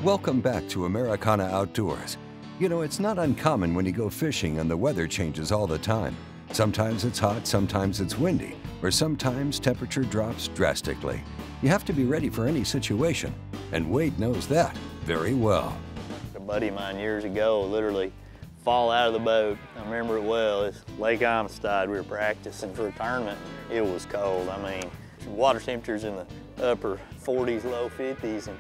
Welcome back to Americana Outdoors. You know, it's not uncommon when you go fishing and the weather changes all the time. Sometimes it's hot, sometimes it's windy, or sometimes temperature drops drastically. You have to be ready for any situation, and Wade knows that very well. A buddy of mine years ago literally fall out of the boat. I remember it well. It's Lake Amistad. We were practicing for a tournament. It was cold. I mean, water temperatures in the upper 40s, low 50s, and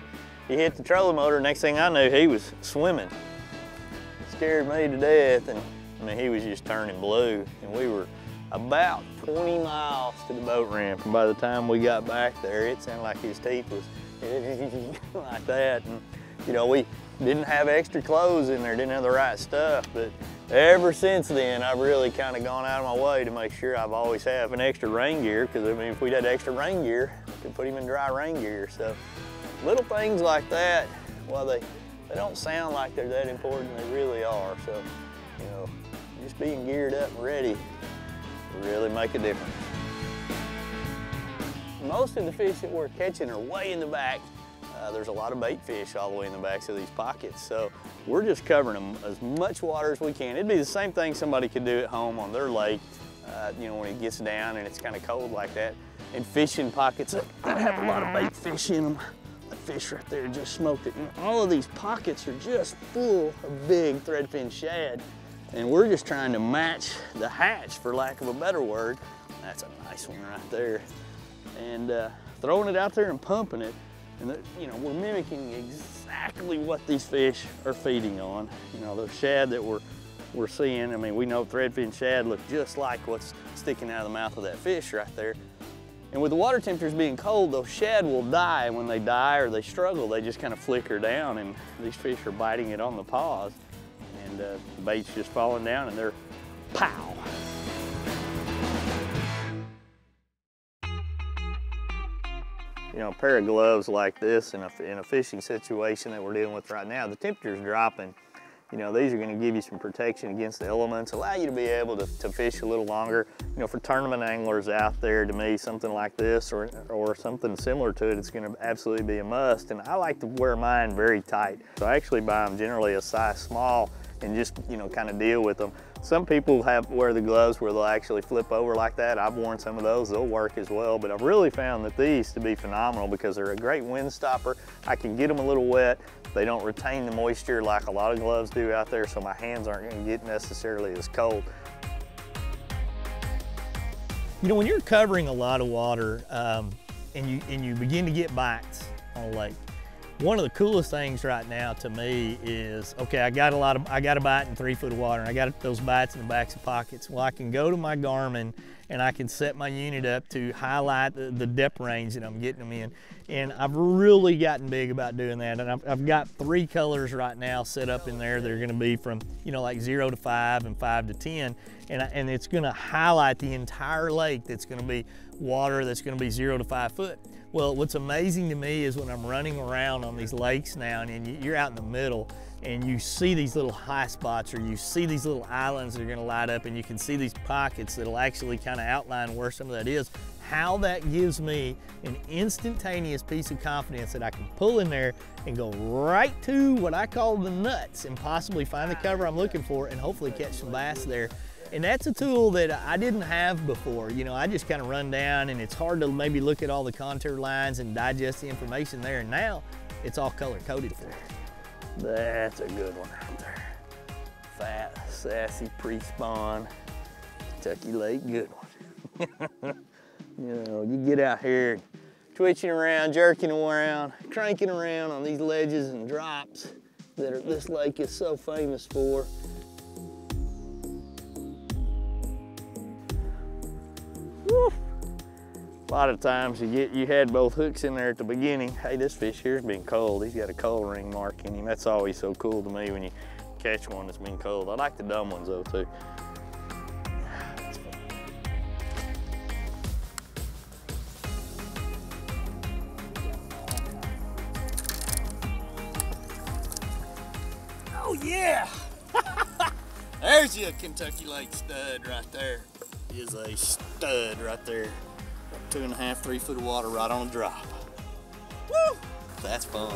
he hit the trolling motor. Next thing I knew, he was swimming. It scared me to death, and I mean, he was just turning blue, and we were about 20 miles to the boat ramp, and by the time we got back there, it sounded like his teeth was like that. And you know, we didn't have extra clothes in there, didn't have the right stuff, but ever since then, I've really kind of gone out of my way to make sure I've always have an extra rain gear, because I mean, if we'd had extra rain gear, we could put him in dry rain gear. So little things like that, well, they don't sound like they're that important, they really are. So, you know, just being geared up and ready will really make a difference. Most of the fish that we're catching are way in the back. There's a lot of bait fish all the way in the backs of these pockets, so we're just covering them as much water as we can. It'd be the same thing somebody could do at home on their lake, you know, when it gets down and it's kind of cold like that. And fishing pockets that have a lot of bait fish in them. That fish right there just smoked it. And all of these pockets are just full of big threadfin shad. And we're just trying to match the hatch, for lack of a better word. That's a nice one right there. And throwing it out there and pumping it. And you know, we're mimicking exactly what these fish are feeding on. You know, the shad that we're seeing, I mean, we know threadfin shad look just like what's sticking out of the mouth of that fish right there. And with the water temperatures being cold, those shad will die. When they die or they struggle, they just kind of flicker down, and these fish are biting it on the paws. And the bait's just falling down, and they're pow. You know, a pair of gloves like this in a fishing situation that we're dealing with right now, the temperature's dropping. You know, these are going to give you some protection against the elements, allow you to be able to fish a little longer. You know, for tournament anglers out there, to me, something like this or something similar to it, it's going to absolutely be a must. And I like to wear mine very tight. So I actually buy them generally a size small and just, you know, kind of deal with them. Some people wear the gloves where they'll actually flip over like that. I've worn some of those, they'll work as well, but I've really found that these to be phenomenal because they're a great wind stopper. I can get them a little wet. They don't retain the moisture like a lot of gloves do out there, so my hands aren't gonna get necessarily as cold. You know, when you're covering a lot of water and you begin to get bites on a lake, one of the coolest things right now to me is, okay, I got a bite in 3 foot of water, and I got those bites in the backs of pockets. Well, I can go to my Garmin and I can set my unit up to highlight the depth range that I'm getting them in. And I've really gotten big about doing that. And I've got 3 colors right now set up in there. They're gonna be from, you know, like 0 to 5 and 5 to 10. And it's gonna highlight the entire lake that's gonna be water that's gonna be 0 to 5 foot. Well, what's amazing to me is when I'm running around on these lakes now and you're out in the middle and you see these little high spots or you see these little islands that are gonna light up and you can see these pockets that'll actually kind of outline where some of that is, how that gives me an instantaneous piece of confidence that I can pull in there and go right to what I call the nuts and possibly find the cover I'm looking for and hopefully catch some bass there. And that's a tool that I didn't have before. You know, I just kind of run down and it's hard to maybe look at all the contour lines and digest the information there. And now it's all color coded for you. That's a good one right there. Fat, sassy, pre-spawn, Kentucky Lake, good one. You know, you get out here twitching around, jerking around, cranking around on these ledges and drops that this lake is so famous for. Woo. A lot of times you had both hooks in there at the beginning. Hey, this fish here's been cold. He's got a cold ring mark in him. That's always so cool to me when you catch one that's been cold. I like the dumb ones though too. That's fun. Oh yeah! There's your Kentucky Lake stud right there. Is a stud right there. 2.5, 3 foot of water right on a drop. Woo! That's fun.